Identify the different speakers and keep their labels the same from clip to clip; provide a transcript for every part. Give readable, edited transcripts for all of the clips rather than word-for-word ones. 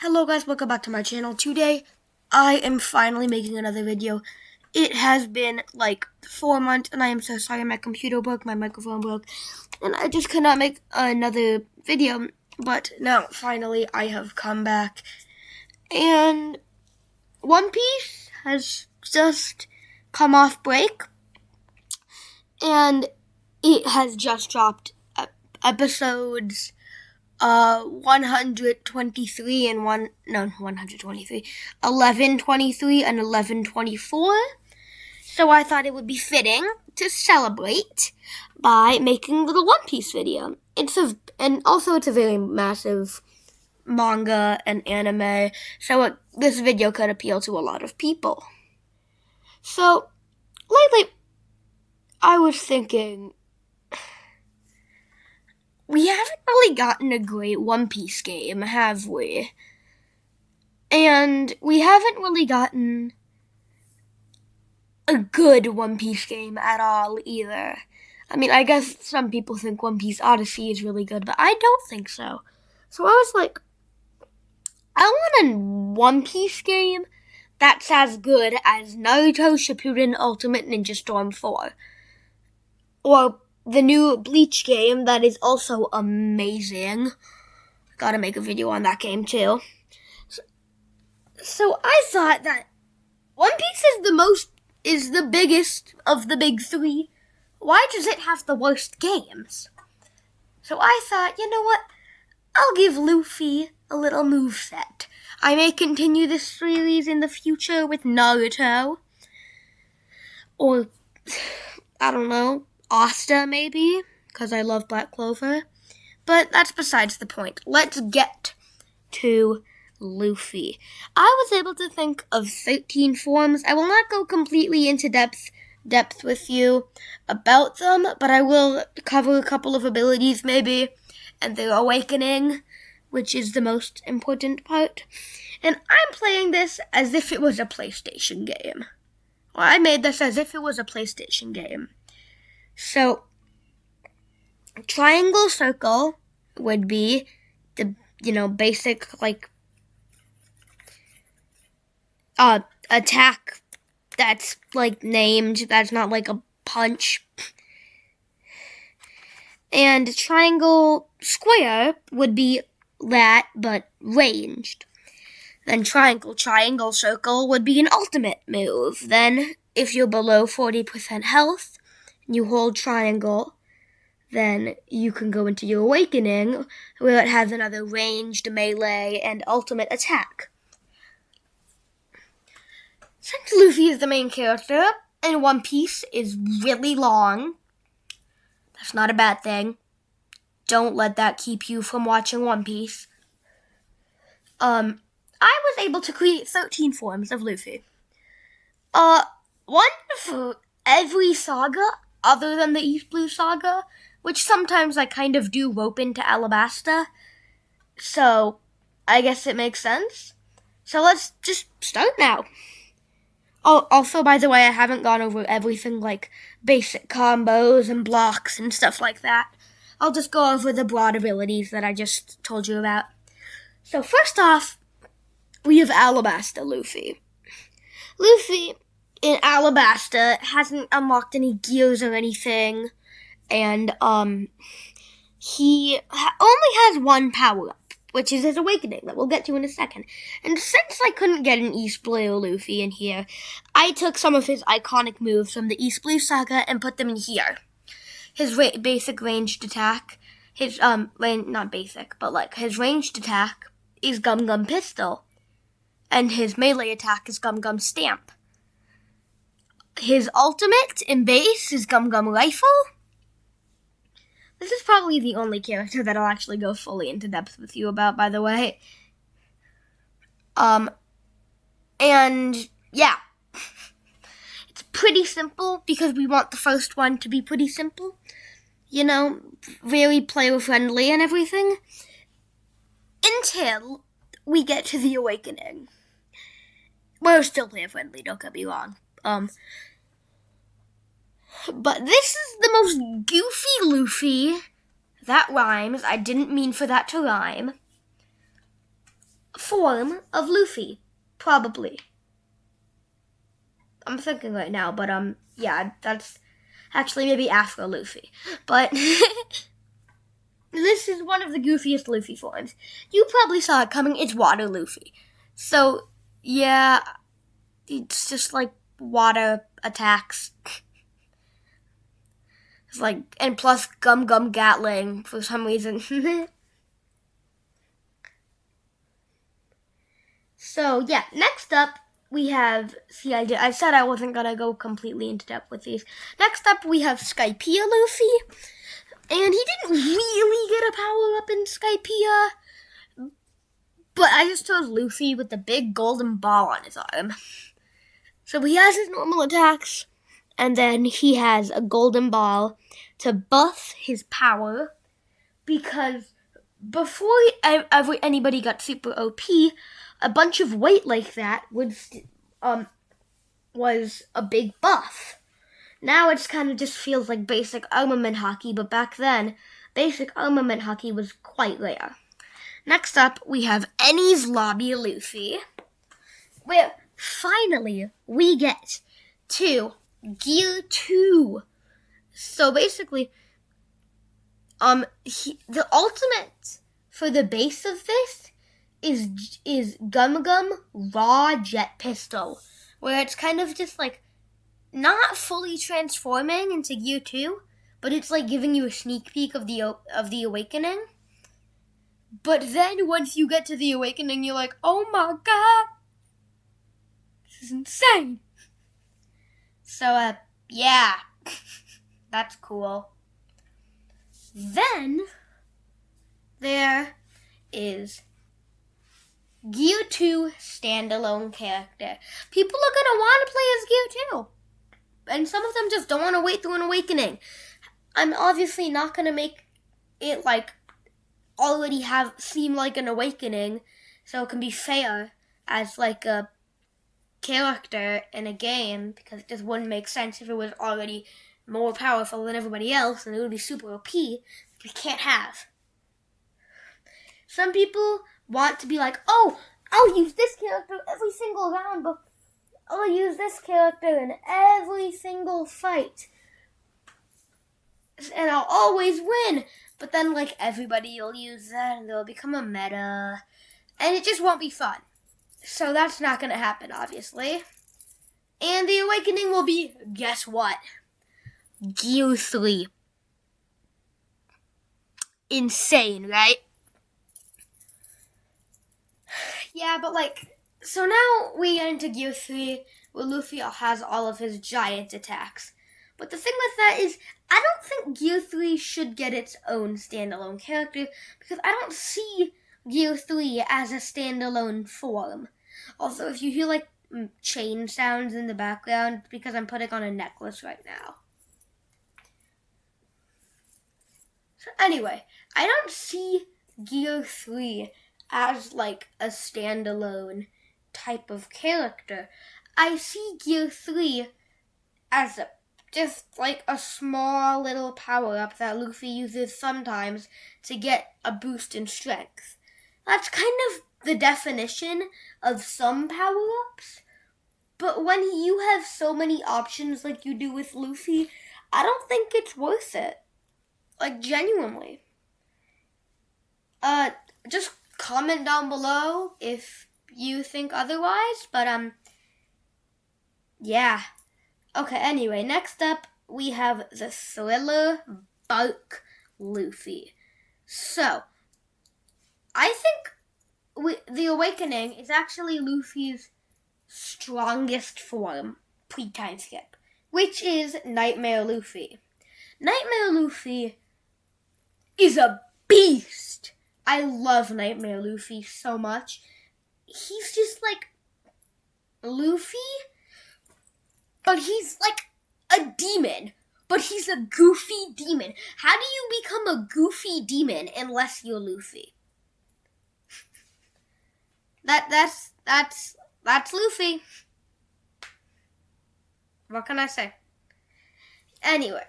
Speaker 1: Hello guys, welcome back to my channel. Today, I am finally making another video. It has been like 4 months and I am so sorry. My computer broke, my microphone broke, and I just could not make another video. But now, finally, I have come back. And One Piece has just come off break. And it has just dropped episodes 123 and 1123 and 1124. So I thought it would be fitting to celebrate by making a little One Piece video. It's a very massive manga and anime, so this video could appeal to a lot of people. So lately, I was thinking, we haven't really gotten a great One Piece game, have we? And we haven't really gotten a good One Piece game at all either. I mean, I guess some people think One Piece Odyssey is really good, but I don't think so. So I was like, I want a One Piece game that's as good as Naruto Shippuden Ultimate Ninja Storm 4. Or the new Bleach game that is also amazing. Gotta make a video on that game too. So I thought that One Piece is the biggest of the big three. Why does it have the worst games? So I thought, you know what? I'll give Luffy a little moveset. I may continue this series in the future with Naruto. Or, I don't know, Asta, maybe, because I love Black Clover. But that's besides the point. Let's get to Luffy. I was able to think of 13 forms. I will not go completely into depth with you about them, but I will cover a couple of abilities maybe, and their awakening, which is the most important part. And I'm playing this as if it was a PlayStation game. Well, I made this as if it was a PlayStation game. So, triangle circle would be the, basic, attack that's, named, that's not like a punch. And triangle square would be that, but ranged. Then triangle circle would be an ultimate move. Then, if you're below 40% health, you hold triangle, then you can go into your awakening, where it has another ranged, melee, and ultimate attack. Since Luffy is the main character, and One Piece is really long, that's not a bad thing. Don't let that keep you from watching One Piece. I was able to create 13 forms of Luffy. One for every saga, other than the East Blue Saga, which sometimes I kind of do rope into Alabasta. So, I guess it makes sense. So let's just start now. Oh, also, by the way, I haven't gone over everything like basic combos and blocks and stuff like that. I'll just go over the broad abilities that I just told you about. So first off, we have Alabasta Luffy. Luffy in Alabasta hasn't unlocked any gears or anything, and he only has one power-up, which is his awakening, that we'll get to in a second. And since I couldn't get an East Blue Luffy in here, I took some of his iconic moves from the East Blue Saga and put them in here. His basic ranged attack, his not basic, but his ranged attack is Gum Gum Pistol, and his melee attack is Gum Gum Stamp. His ultimate in base is Gum Gum Rifle. This is probably the only character that I'll actually go fully into depth with you about, by the way. And yeah. It's pretty simple because we want the first one to be pretty simple. Very player-friendly and everything. Until we get to the awakening. We're still player-friendly, don't get me wrong. But this is the most goofy Luffy. That rhymes. I didn't mean for that to rhyme. form of Luffy, probably. I'm thinking right now, but yeah, that's actually maybe Afro Luffy. But this is one of the goofiest Luffy forms. You probably saw it coming. It's Water Luffy. So, yeah, it's just like water attacks. It's like, and plus Gum Gum Gatling for some reason. So, yeah, next up we have, see, I said I wasn't going to go completely into depth with these. Next up we have Skypiea Luffy. And he didn't really get a power up in Skypiea. But I just chose Luffy with the big golden ball on his arm. So he has his normal attacks. And then he has a golden ball to buff his power. Because before anybody got super OP, a bunch of weight like that was a big buff. Now it kind of just feels like basic armament hockey, but back then, basic armament hockey was quite rare. Next up, we have Enies Lobby Luffy, where finally we get to Gear 2. So basically, the ultimate for the base of this is Gum Gum Raw Jet Pistol, where it's kind of just like not fully transforming into Gear 2, but it's like giving you a sneak peek of the awakening. But then once you get to the awakening, you're like, oh my god, this is insane. So, yeah, that's cool. Then there is Gear 2 standalone character. People are going to want to play as Gear 2. And some of them just don't want to wait through an awakening. I'm obviously not going to make it like already seem like an awakening so it can be fair as like a character in a game, because it just wouldn't make sense if it was already more powerful than everybody else and it would be super OP, which we can't have. Some people want to be like, oh, I'll use this character every single round, but I'll use this character in every single fight. And I'll always win. But then, like, everybody will use that and they'll become a meta. And it just won't be fun. So that's not going to happen, obviously. And the awakening will be, guess what? Gear 3. Insane, right? Yeah, but like, so now we get into Gear 3, where Luffy has all of his giant attacks. But the thing with that is, I don't think Gear 3 should get its own standalone character, because I don't see Gear 3 as a standalone form. Also, if you hear like chain sounds in the background, it's because I'm putting on a necklace right now. So anyway, I don't see Gear 3 as like a standalone type of character. I see Gear 3 as just like a small little power-up that Luffy uses sometimes to get a boost in strength. That's kind of the definition of some power-ups. But when you have so many options like you do with Luffy, I don't think it's worth it. Like, genuinely. Just comment down below if you think otherwise, but yeah. Okay, anyway, next up we have the Thriller Bark Luffy. So, I think the Awakening is actually Luffy's strongest form pre-time skip, which is Nightmare Luffy. Nightmare Luffy is a beast. I love Nightmare Luffy so much. He's just like Luffy, but he's like a demon. But he's a goofy demon. How do you become a goofy demon unless you're Luffy? That's Luffy. What can I say? Anyway,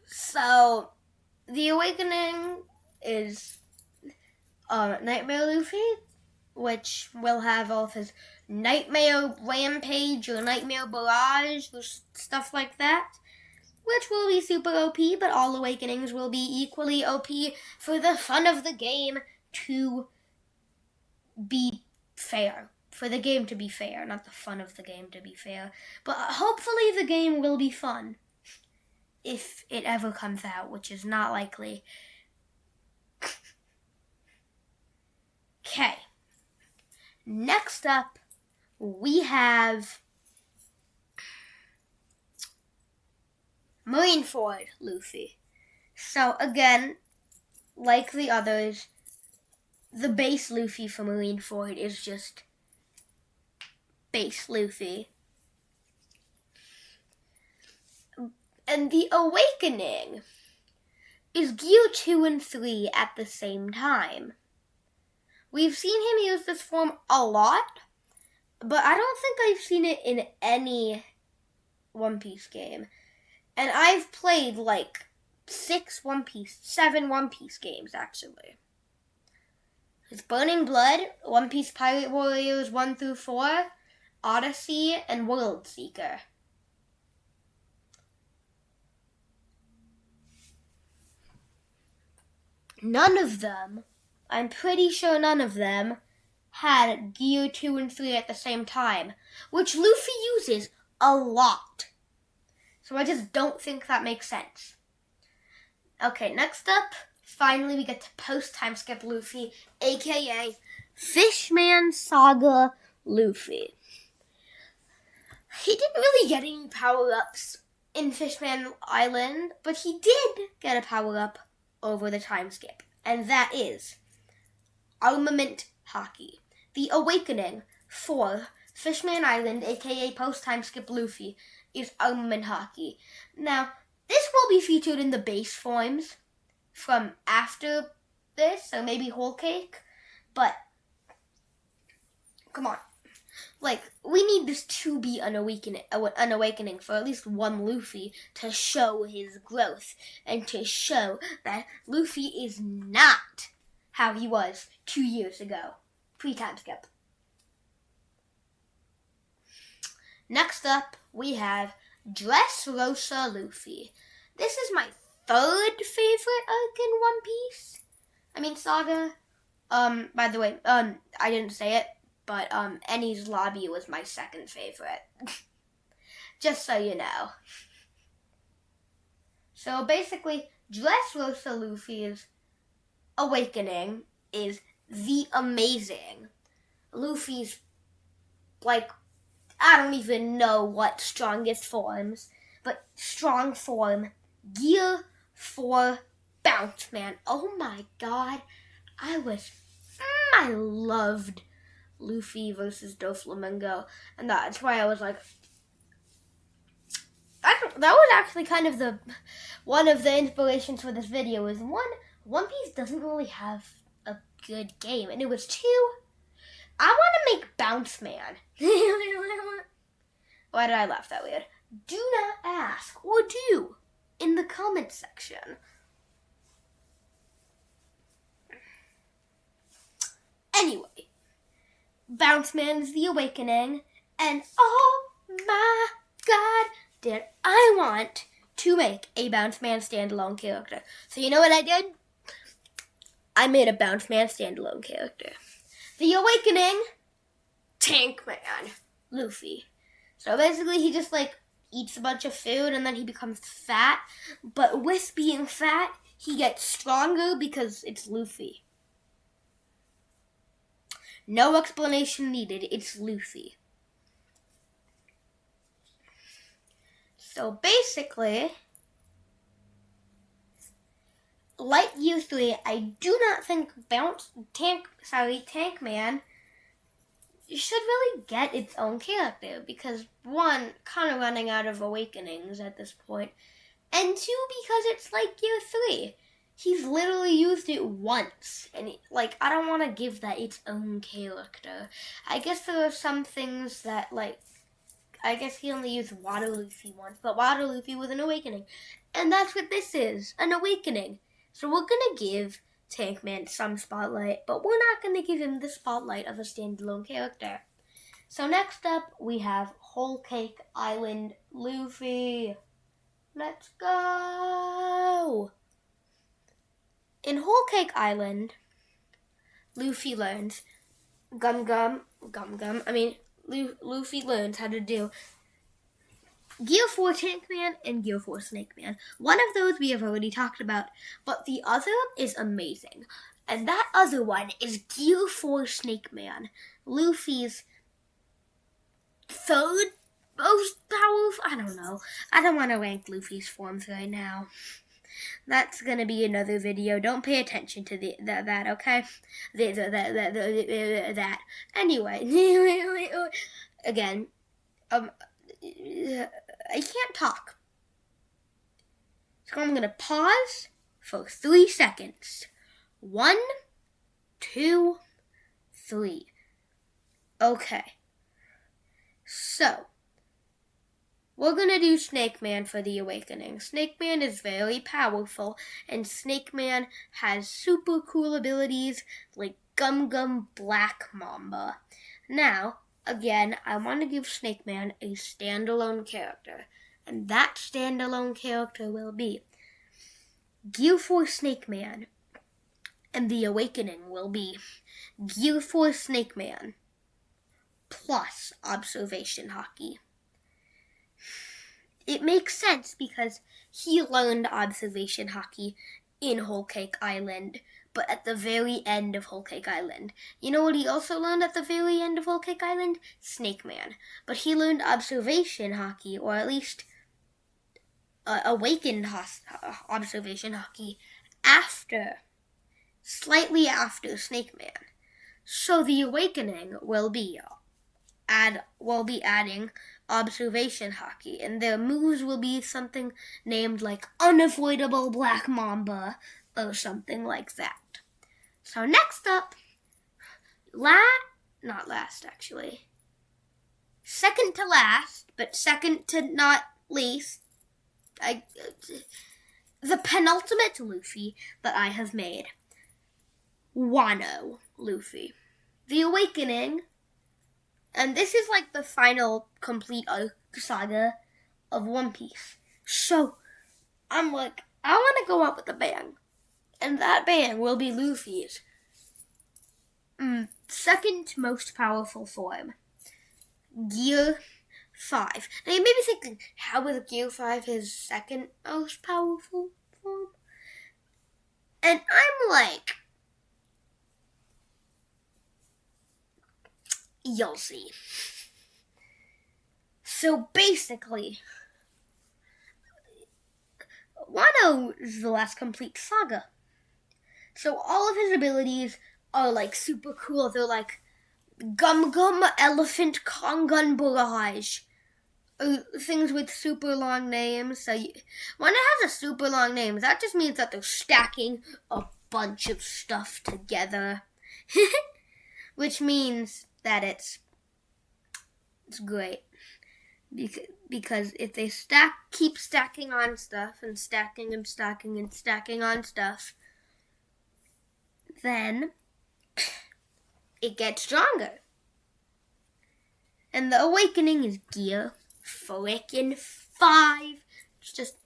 Speaker 1: so the Awakening is Nightmare Luffy, which will have all of his Nightmare Rampage or Nightmare Barrage or stuff like that, which will be super OP, but all Awakenings will be equally OP for the fun of the game to be fair. For the game to be fair, not the fun of the game to be fair. But hopefully the game will be fun. If it ever comes out, which is not likely. Okay. Next up, we have Marineford Luffy. So again, like the others, the base Luffy for Marineford is just base Luffy. And the Awakening is Gear 2 and 3 at the same time. We've seen him use this form a lot, but I don't think I've seen it in any One Piece game. And I've played like 7 One Piece games actually. It's Burning Blood, One Piece Pirate Warriors 1 through 4, Odyssey, and World Seeker. None of them, I'm pretty sure none of them, had Gear 2 and 3 at the same time, which Luffy uses a lot. So I just don't think that makes sense. Okay, next up, finally we get to post-time skip Luffy, aka Fishman Saga Luffy. He didn't really get any power-ups in Fishman Island, but he did get a power-up over the time skip, and that is Armament Haki. The Awakening for Fishman Island, aka post-time skip Luffy, is Armament Haki. Now, this will be featured in the base forms from after this, so maybe Whole Cake, but come on. Like, we need this to be an awakening for at least one Luffy to show his growth and to show that Luffy is not how he was 2 years ago, pre-time skip. Next up, we have Dressrosa Luffy. This is my third favorite arc in One Piece. Saga. By the way, I didn't say it, but Enies Lobby was my second favorite. Just so you know. So basically, Dressrosa Luffy's Awakening is the amazing. Luffy's, like, I don't even know what strongest forms, but strong form, Gear 4 Bounce Man. Oh my god, I loved Luffy versus Doflamingo, and that's why I was like, that was actually kind of one of the inspirations for this video. Is One Piece doesn't really have a good game, and it was 2. I want to make Bounce Man. Why did I laugh that weird? Do not ask, or do, in the comments section. Anyway, Bounce Man is the Awakening, and oh my god, did I want to make a Bounce Man standalone character. So you know what I did? I made a Bounce Man standalone character. The Awakening, Tank Man, Luffy. So basically he just like eats a bunch of food and then he becomes fat, but with being fat, he gets stronger because it's Luffy. No explanation needed, it's Luffy. So basically, like you three, I do not think Tank Man should really get its own character because one, kind of running out of awakenings at this point, and two, because it's like Gear 3. He's literally used it once, and I don't want to give that its own character. I guess there are some things that, I guess he only used Water Luffy once, but Water Luffy was an awakening. And that's what this is, an awakening. So we're going to give Tank Man some spotlight, but we're not going to give him the spotlight of a standalone character. So next up, we have Whole Cake Island Luffy. Let's go! In Whole Cake Island, Luffy learns Luffy learns how to do Gear 4 Tank Man and Gear 4 Snake Man. One of those we have already talked about, but the other is amazing. And that other one is Gear 4 Snake Man. Luffy's third most powerful? I don't know. I don't want to rank Luffy's forms right now. That's gonna be another video. Don't pay attention to that, okay? That. Anyway, again, I can't talk, so I'm gonna pause for 3 seconds. 1, 2, 3. Okay. So, we're going to do Snake Man for the Awakening. Snake Man is very powerful, and Snake Man has super cool abilities like Gum Gum Black Mamba. Now, again, I want to give Snake Man a standalone character, and that standalone character will be Gear 4 Snake Man, and the Awakening will be Gear 4 Snake Man plus Observation Hockey. It makes sense because he learned Observation Hockey in Whole Cake Island, but at the very end of Whole Cake Island. You know what he also learned at the very end of Whole Cake Island? Snake Man. But he learned Observation Hockey, or at least awakened Observation Hockey slightly after Snake Man. So the Awakening will be adding Observation Hockey, and their moves will be something named like Unavoidable Black Mamba or something like that. So next up, second to last, but second to not least, the penultimate Luffy that I have made, Wano Luffy. The Awakening. And this is like the final complete saga of One Piece. So, I'm like, I want to go out with a bang. And that bang will be Luffy's second most powerful form. Gear 5. Now you may be thinking, how is Gear 5 his second most powerful form? And I'm like, you'll see. So basically, Wano is the last complete saga. So all of his abilities are like super cool. They're like Gum Gum Elephant Kongun Barrage. Things with super long names. So when it has a super long name, that just means that they're stacking a bunch of stuff together. Which means that it's great, because if they keep stacking on stuff and stacking and stacking and stacking on stuff, then it gets stronger. And the Awakening is Gear frickin' 5. It's just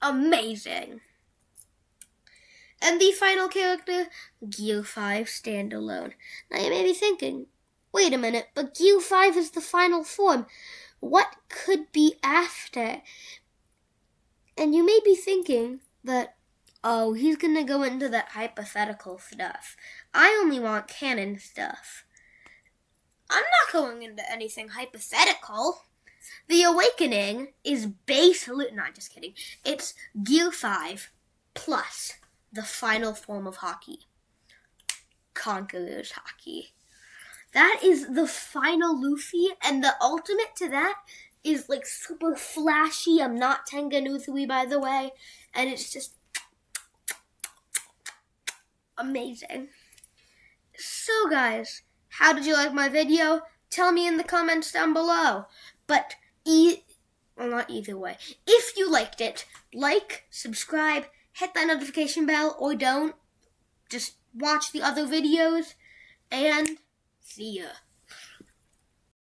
Speaker 1: amazing. And the final character, Gear 5 Standalone. Now you may be thinking, wait a minute, but Gear 5 is the final form. What could be after? And you may be thinking that, oh, he's going to go into that hypothetical stuff. I only want canon stuff. I'm not going into anything hypothetical. The Awakening is not just kidding. It's Gear 5 plus the final form of hockey, Conqueror's Hockey. That is the final Luffy, and the ultimate to that is like super flashy. I'm not Tengen Uzui, by the way, and it's just amazing. So guys, how did you like my video? Tell me in the comments down below. But not either way. If you liked it, like, subscribe, hit that notification bell or don't. Just watch the other videos and see ya.